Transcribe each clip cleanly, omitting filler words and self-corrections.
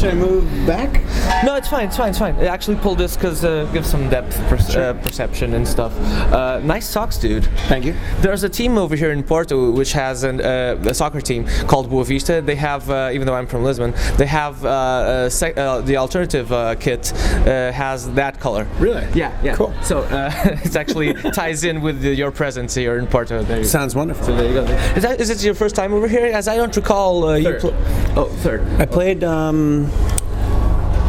Should I move back? No, it's fine. I actually pulled this because gives some depth perception and stuff. Nice socks, dude. Thank you. There's a team over here in Porto which has a soccer team called Boa Vista. They have, even though I'm from Lisbon, they have the alternative kit has that color. Really? Yeah. Cool. So it actually ties in with your presence here in Porto. There you Sounds wonderful. So there you go. Is it your first time over here? As I don't recall, third. I played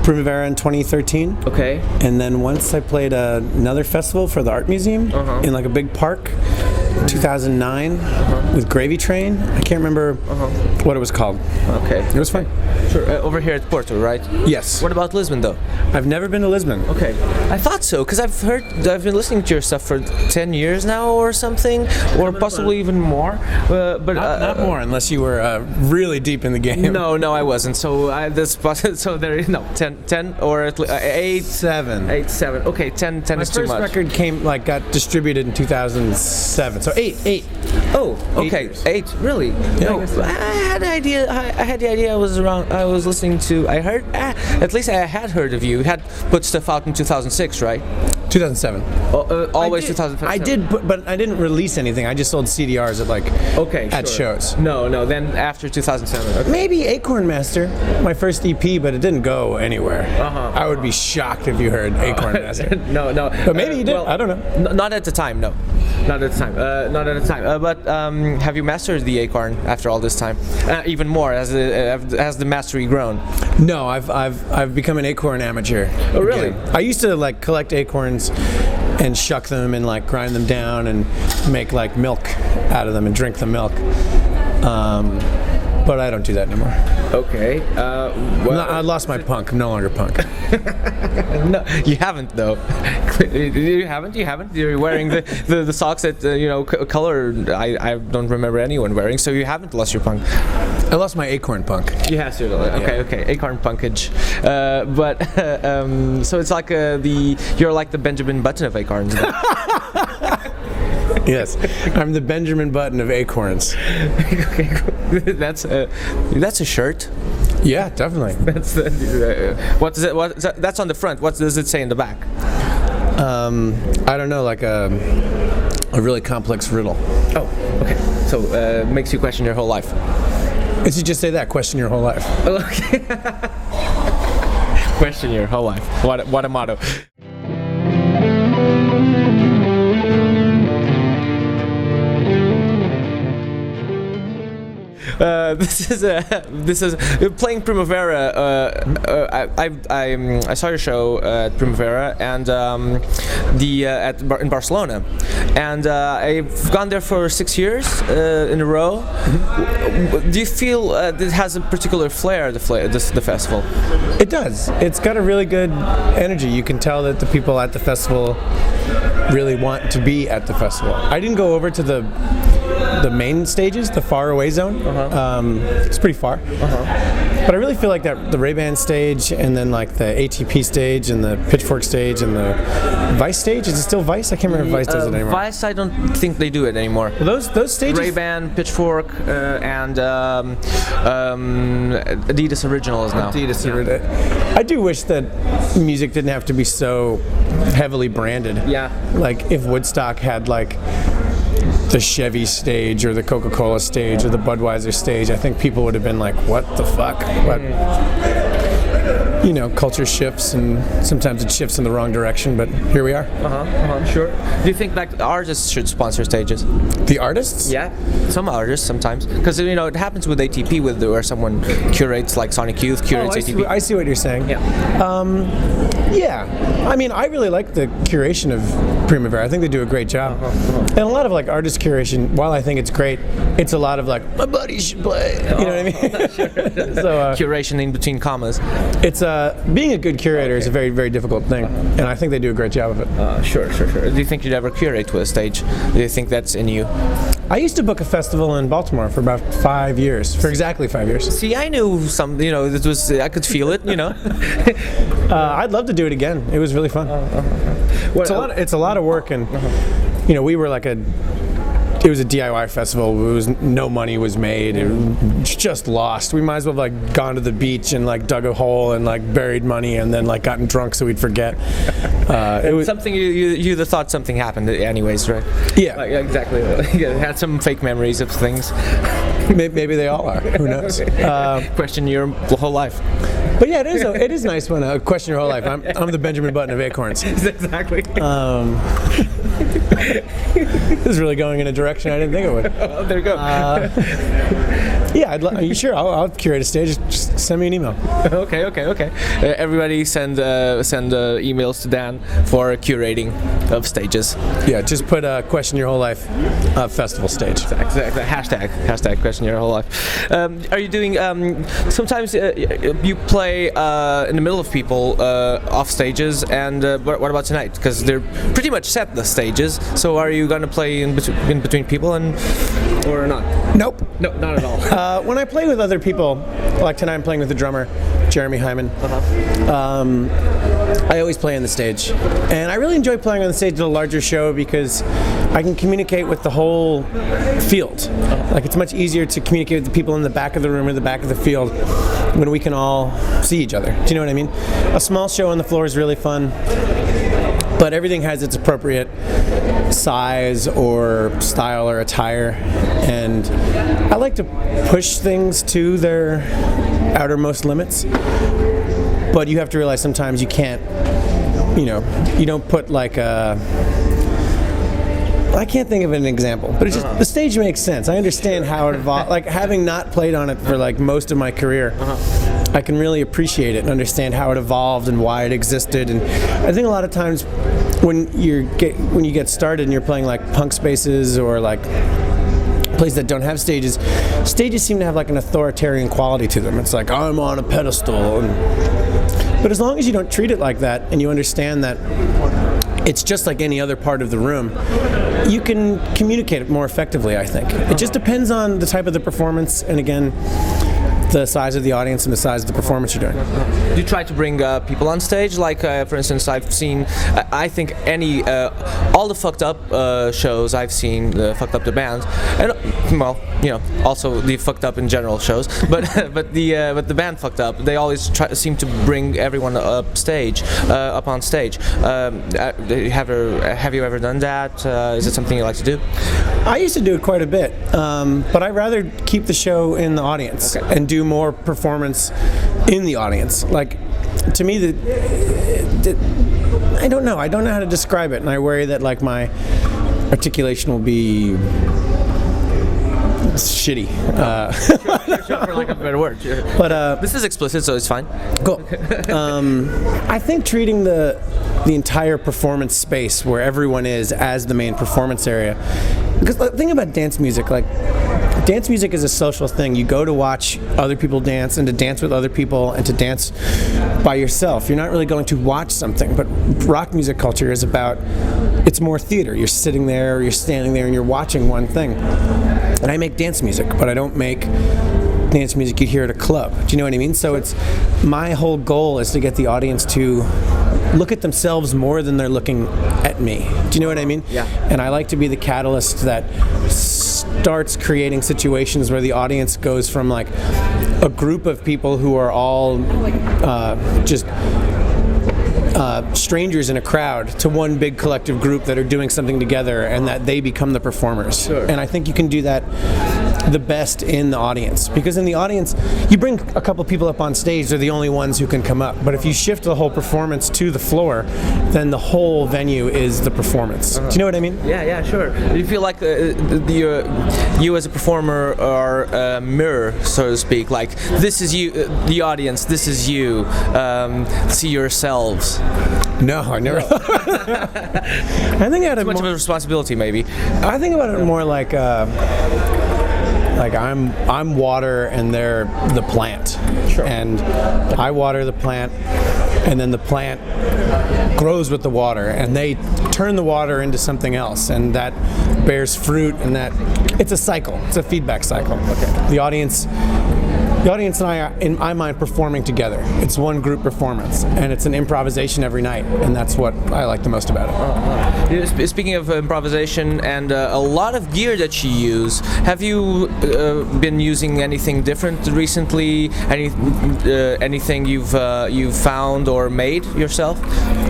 Primavera in 2013. Okay. And then once I played another festival for the art museum in like a big park. 2009 with Gravy Train. I can't remember what it was called. Okay. It was fun. Sure. Over here at Porto, right? Yes. What about Lisbon, though? I've never been to Lisbon. Okay. I thought so, because I've been listening to your stuff for 10 years now or something, or possibly even more. But not more, unless you were really deep in the game. No, I wasn't. So there is 10 or at least 8. 7. 8, 7. Okay, 10 is too much. My first record got distributed in 2007. So 8. Oh, okay. 8. Really? Yeah, No, I had the idea. I had the idea. I was listening to. I heard. At least I had heard of you. You had put stuff out in 2006, right? 2007. Always 2007. I did, but I didn't release anything. I just sold CDRs at shows. No. Then after 2007. Okay. Maybe Acorn Master, my first EP, but it didn't go anywhere. I would be shocked if you heard Acorn Master. No. But maybe you did. Well, I don't know. Not at the time. No. Not at the time. But have you mastered the acorn after all this time? Even more, has the mastery grown? No, I've become an acorn amateur. Oh, really? Again. I used to collect acorns and shuck them and grind them down and make milk out of them and drink the milk. But I don't do that anymore. Okay. I lost my punk. I'm no longer punk. No, you haven't though. You haven't. You're wearing the socks that color I don't remember anyone wearing. So you haven't lost your punk. I lost my acorn punk. You have to. Okay. Acorn punkage. So it's like you're like the Benjamin Button of acorns. Yes, I'm the Benjamin Button of acorns. Okay, cool. That's a shirt. Yeah, definitely. That's what is it? That's on the front. What does it say in the back? I don't know, a really complex riddle. Oh, okay. So makes you question your whole life. It should just say that. Question your whole life. Okay. Question your whole life. What a motto. This is playing Primavera. I saw your show at Primavera and in Barcelona, and I've gone there for 6 years in a row. Mm-hmm. Do you feel it has a particular flair? The festival. It does. It's got a really good energy. You can tell that the people at the festival really want to be at the festival. I didn't go over to the main stages, the far away zone. It's pretty far. But I really feel like that the Ray-Ban stage and then the ATP stage and the Pitchfork stage and the Vice stage. Is it still Vice? I can't remember if Vice does it anymore. Vice, I don't think they do it anymore. Well, those stages. Ray-Ban, Pitchfork, and Adidas Originals now. Adidas Original. I do wish that music didn't have to be so heavily branded. Yeah. Like if Woodstock had the Chevy stage or the Coca-Cola stage or the Budweiser stage, I think people would have been like, what the fuck? But, culture shifts and sometimes it shifts in the wrong direction, but here we are. Sure. Do you think artists should sponsor stages? The artists? Yeah, some artists sometimes. Because, it happens with ATP where someone curates, like Sonic Youth curates ATP. I see what you're saying. Yeah. Yeah. I mean, I really like the curation of Primavera. I think they do a great job. And a lot of artist curation, while I think it's great, it's a lot of my buddy should play. You know what I mean? Sure. So, curation in between commas. It's being a good curator is a very, very difficult thing, and I think they do a great job of it. Sure. Do you think you'd ever curate to a stage? Do you think that's in you? I used to book a festival in Baltimore for about 5 years, for exactly 5 years. See, I knew some, I could feel it, I'd love to do it again. It was really fun. It's a lot of work, and we were like a it was a DIY festival. It was no money was made. It was just lost. We might as well have like gone to the beach and like dug a hole and like buried money and then like gotten drunk so we'd forget. It was something you thought something happened anyways, right? Yeah, like, exactly. Yeah, had some fake memories of things. Maybe they all are. Who knows? Question your whole life. But yeah, it is nice when question your whole life. I'm the Benjamin Button of acorns. Exactly. This is really going in a direction I didn't think it would. Oh, there you go. Yeah, are you sure? I'll curate a stage. Just send me an email. Okay. Everybody send emails to Dan for curating of stages. Yeah, just put question your whole life festival stage. Exactly. Hashtag question your whole life. Are you doing? Sometimes you play in the middle of people off stages, and what about tonight? Because they're pretty much set the stages. So are you gonna play in between people or not? Nope. No, not at all. When I play with other people, like tonight I'm playing with the drummer, Jeremy Hyman, I always play on the stage. And I really enjoy playing on the stage at a larger show because I can communicate with the whole field. Like it's much easier to communicate with the people in the back of the room or the back of the field when we can all see each other. Do you know what I mean? A small show on the floor is really fun, but everything has its appropriate size or style or attire, and I like to push things to their outermost limits, but you have to realize sometimes you can't, you don't put like I can't think of an example, but it's just the stage makes sense. I understand how it evolved. Like having not played on it for like most of my career, I can really appreciate it and understand how it evolved and why it existed. And I think a lot of times when you get started and you're playing like punk spaces or like places that don't have stages seem to have like an authoritarian quality to them. It's like I'm on a pedestal, but as long as you don't treat it like that and you understand that it's just like any other part of the room, you can communicate it more effectively, I think. It just depends on the type of the performance and, again, the size of the audience and the size of the performance you're doing. Do you try to bring people on stage? Like, for instance, I've seen, I think all the fucked up shows I've seen, fucked up the band, and also the fucked up in general shows. But the band fucked up. They always seem to bring everyone up on stage. Have you ever done that? Is it something you like to do? I used to do it quite a bit, but I'd rather keep the show in the audience and do more performance in the audience. Like, to me, I don't know how to describe it, and I worry that like my articulation will be shitty. Sure, for lack of a better word. Sure. But this is explicit, so it's fine. Cool. I think treating the entire performance space where everyone is as the main performance area, because the thing about dance music, like dance music is a social thing. You go to watch other people dance and to dance with other people and to dance by yourself. You're not really going to watch something, but rock music culture is about, it's more theater. You're sitting there, or you're standing there, and you're watching one thing. And I make dance music, but I don't make dance music you hear at a club. Do you know what I mean? So it's, my whole goal is to get the audience to look at themselves more than they're looking at me. Do you know what I mean? Yeah. And I like to be the catalyst that starts creating situations where the audience goes from like a group of people who are all just strangers in a crowd to one big collective group that are doing something together, and that they become the performers. Sure. And I think you can do that the best in the audience, because in the audience you bring a couple people up on stage, they're the only ones who can come up, but if you shift the whole performance to the floor, then the whole venue is the performance. Do you know what I mean? Yeah, sure. Do you feel like you as a performer are a mirror, so to speak, like this is you, the audience, this is you, see yourselves? No, I never. I think I had Too much of a responsibility, maybe. I think about it more like I'm water and they're the plant. Sure. And I water the plant, and then the plant grows with the water, and they turn the water into something else, and that bears fruit, and that it's a cycle. It's a feedback cycle. Okay. The audience the audience and I are, in my mind, performing together. It's one group performance, and it's an improvisation every night, and that's what I like the most about it. Speaking of improvisation and a lot of gear that you use, have you been using anything different recently? Anything you've found or made yourself?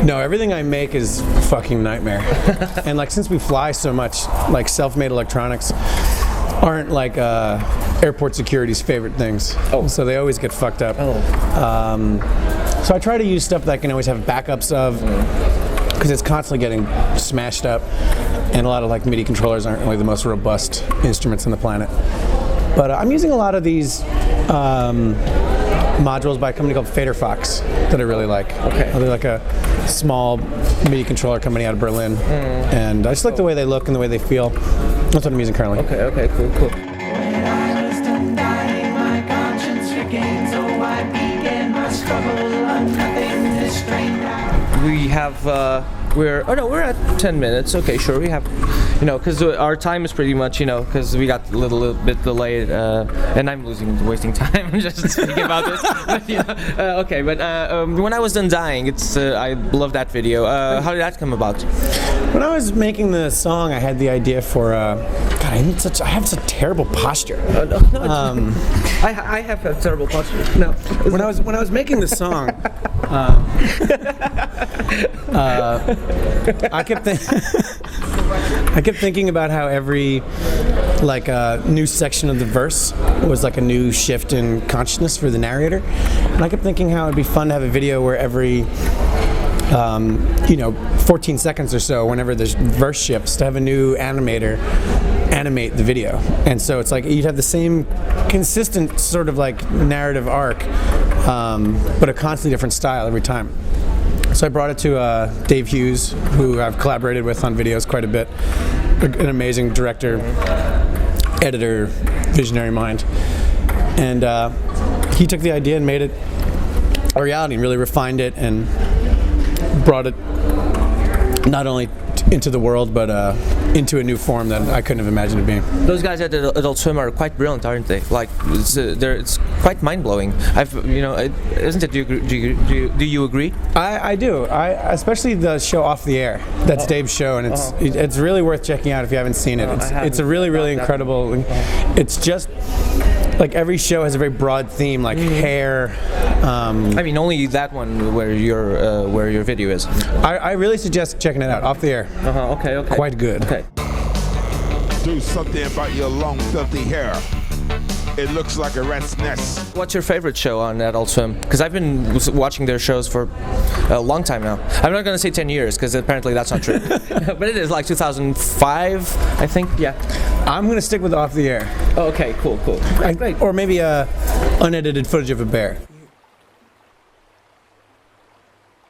No, everything I make is fucking nightmare. And like since we fly so much, like self-made electronics aren't like airport security's favorite things. Oh. So they always get fucked up. Oh. So I try to use stuff that I can always have backups of, because it's constantly getting smashed up, and a lot of like MIDI controllers aren't really the most robust instruments on the planet. But I'm using a lot of these modules by a company called Fader Fox that I really like. Okay. They're like a small MIDI controller company out of Berlin, and I just like the way they look and the way they feel. That's what I'm using currently. Okay, cool. We have we're at 10 minutes. Okay, sure. We have, because our time is pretty much, because we got a little bit delayed, and I'm wasting time just speaking about this. But, when I was done dying, I love that video. How did that come about? When I was making the song, I had the idea for God, I have such terrible posture. I have a terrible posture. No. When I was making the song, I kept thinking about how every new section of the verse was like a new shift in consciousness for the narrator, and I kept thinking how it'd be fun to have a video where every 14 seconds or so, whenever the verse shifts, to have a new animator animate the video. And so it's like you'd have the same consistent sort of like narrative arc, but a constantly different style every time. So I brought it to Dave Hughes, who I've collaborated with on videos quite a bit, an amazing director, editor, visionary mind. And he took the idea and made it a reality and really refined it and brought it not only into the world, but into a new form that I couldn't have imagined it being. Those guys at Adult Swim are quite brilliant, aren't they? Like, it's quite mind-blowing. Isn't it? Do you agree? I do. Especially the show Off the Air. That's Dave's show, and it's really worth checking out if you haven't seen it. It's a really incredible. It's just like every show has a very broad theme, like hair. Only that one where your video is. I really suggest checking it out. Off the Air. Okay. Quite good. Okay. Do something about your long, filthy hair. It looks like a rat's nest. What's your favorite show on Adult Swim? Because I've been watching their shows for a long time now. I'm not going to say 10 years, because apparently that's not true. But it is like 2005, I think. Yeah. I'm going to stick with Off the Air. Oh, okay, cool. Great. Or maybe unedited footage of a bear.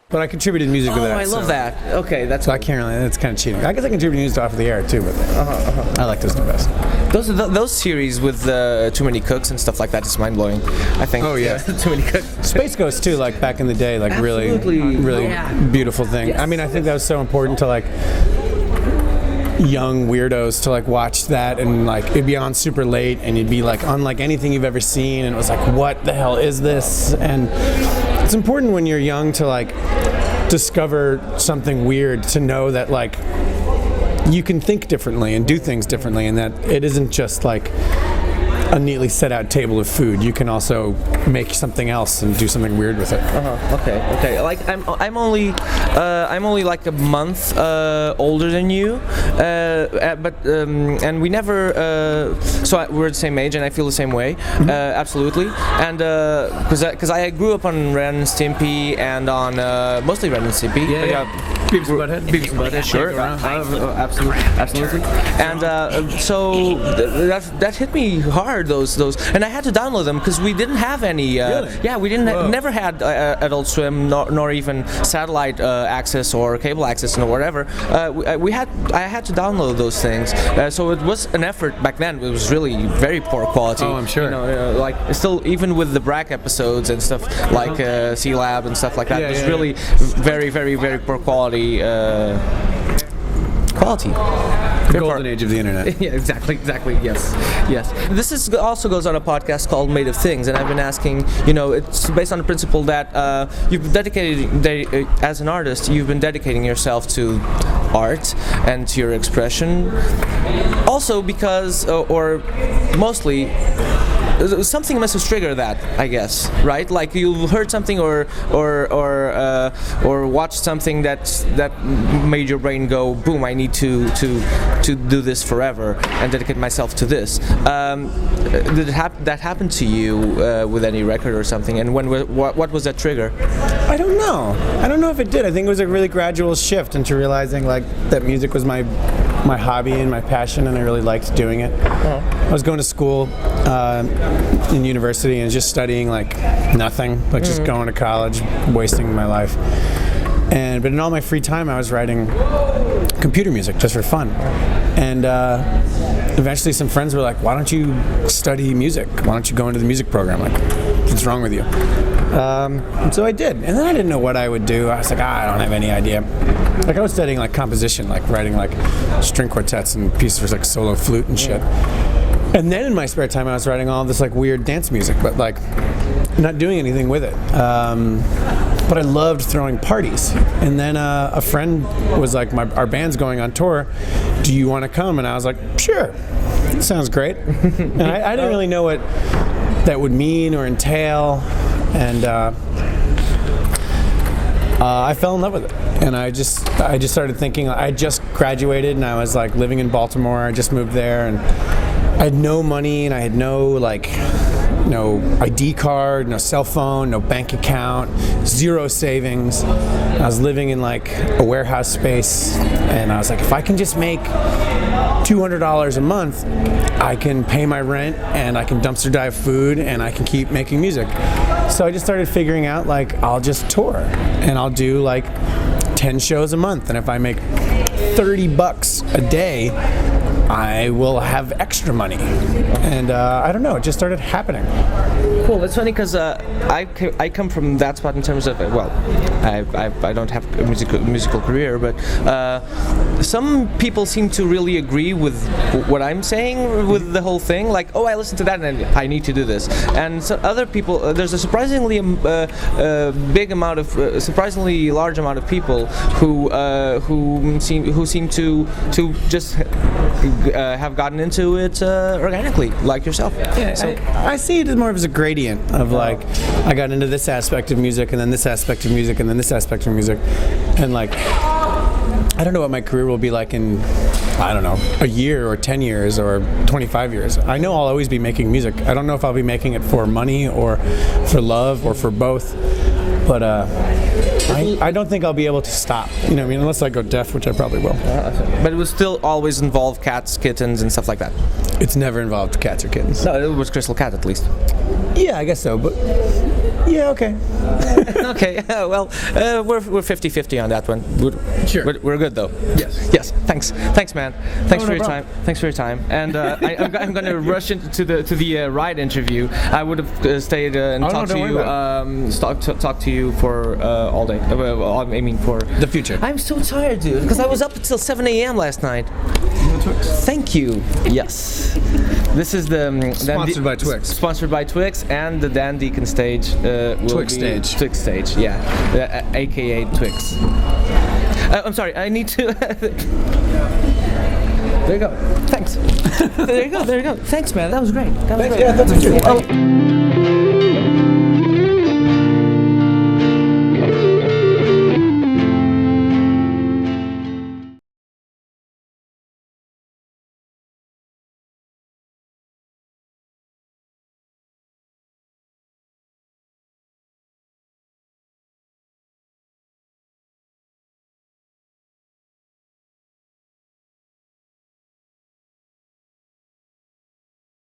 But I contributed music to that. Oh, I love that. Okay, that's. So I can't really. That's kind of cheating. I guess I contributed music to Off the Air too, but I like those the best. Those series with Too Many Cooks and stuff like that is mind blowing. I think. Oh yeah. Too Many Cooks. Space Ghost too, like back in the day, like Absolutely. really beautiful thing. Yes. I think that was so important to like young weirdos to like watch that, and like it'd be on super late, and you'd be like unlike anything you've ever seen, and it was like, what the hell is this? And it's important when you're young to like discover something weird, to know that like you can think differently and do things differently, and that it isn't just like a neatly set out table of food. You can also make something else and do something weird with it. Okay. Like I'm only like a month older than you, and we never. So we're the same age, and I feel the same way. Absolutely. And because I grew up on Ren and Stimpy and on mostly Ren and Stimpy. Yeah. Beavis and Butthead. Sure. Absolutely. And so that hit me hard. Those, and I had to download them because we didn't have any. Really? Yeah, we didn't. Never had Adult Swim, nor even satellite access or cable access or whatever. I had to download those things. So it was an effort back then. It was really very poor quality. Oh, I'm sure. Like still, even with the BRAC episodes and stuff like C-Lab and stuff like that, it was really very, very, very poor quality. quality. The golden age of the internet. Yeah, exactly, yes. This also goes on a podcast called Made of Things, and I've been asking, it's based on the principle that you've dedicated, as an artist, you've been dedicating yourself to art and to your expression. Also because, or mostly, something must have triggered that, I guess, right? Like you heard something or watched something that made your brain go, boom! I need to do this forever and dedicate myself to this. Did that happen to you with any record or something? And what was that trigger? I don't know if it did. I think it was a really gradual shift into realizing like that music was my hobby and my passion, and I really liked doing it. I was going to school in university and just studying like nothing, like just going to college, wasting my life. But in all my free time, I was writing computer music just for fun. And eventually some friends were like, why don't you study music? Why don't you go into the music program? Like, what's wrong with you? And so I did. And then I didn't know what I would do. I was like, I don't have any idea. Like I was studying like composition, like writing like string quartets and pieces for like solo flute and shit. And then in my spare time, I was writing all this like weird dance music, but like not doing anything with it. But I loved throwing parties. And then a friend was like, our band's going on tour. Do you want to come? And I was like, sure. Sounds great. And I didn't really know what that would mean or entail. And I fell in love with it. And I just started thinking, I just graduated and I was like living in Baltimore. I just moved there and I had no money and I had no ID card, no cell phone, no bank account, zero savings. I was living in like a warehouse space, and I was like, if I can just make $200 a month, I can pay my rent and I can dumpster dive food and I can keep making music. So I just started figuring out like I'll just tour and I'll do like 10 shows a month, and if I make $30 a day, I will have extra money. And I don't know, it just started happening. Cool. It's funny because I come from that spot in terms of, I don't have a musical career, but some people seem to really agree with what I'm saying with the whole thing. Like, I listen to that and I need to do this. And so other people, there's a surprisingly surprisingly large amount of people who seem to just have gotten into it organically, like yourself. Yeah, so I see it more as a gradient of like, I got into this aspect of music and then this aspect of music and then this aspect of music, and like, I don't know what my career will be like in, I don't know, a year or 10 years or 25 years. I know I'll always be making music. I don't know if I'll be making it for money or for love or for both, but I don't think I'll be able to stop, unless I go deaf, which I probably will. But it will still always involve cats, kittens, and stuff like that. It's never involved cats or kittens. No, it was Crystal Cat at least. Yeah, I guess so, but yeah, okay. Okay, well, we're 50-50 on that one. Sure. We're good though. Yes. Thanks, man. Thanks for your time. And I'm going to rush into the ride interview. I would have stayed and talked to you for all day. I mean for the future. I'm so tired, dude, because I was up until 7 a.m. last night. Thank you. Yes. This is the sponsored by Twix. Sponsored by Twix, and the Dan Deacon stage. Twix stage, yeah, aka Twix. I'm sorry, I need to. There you go. Thanks. There you go. Thanks, man. That was great. Yeah, that's a good.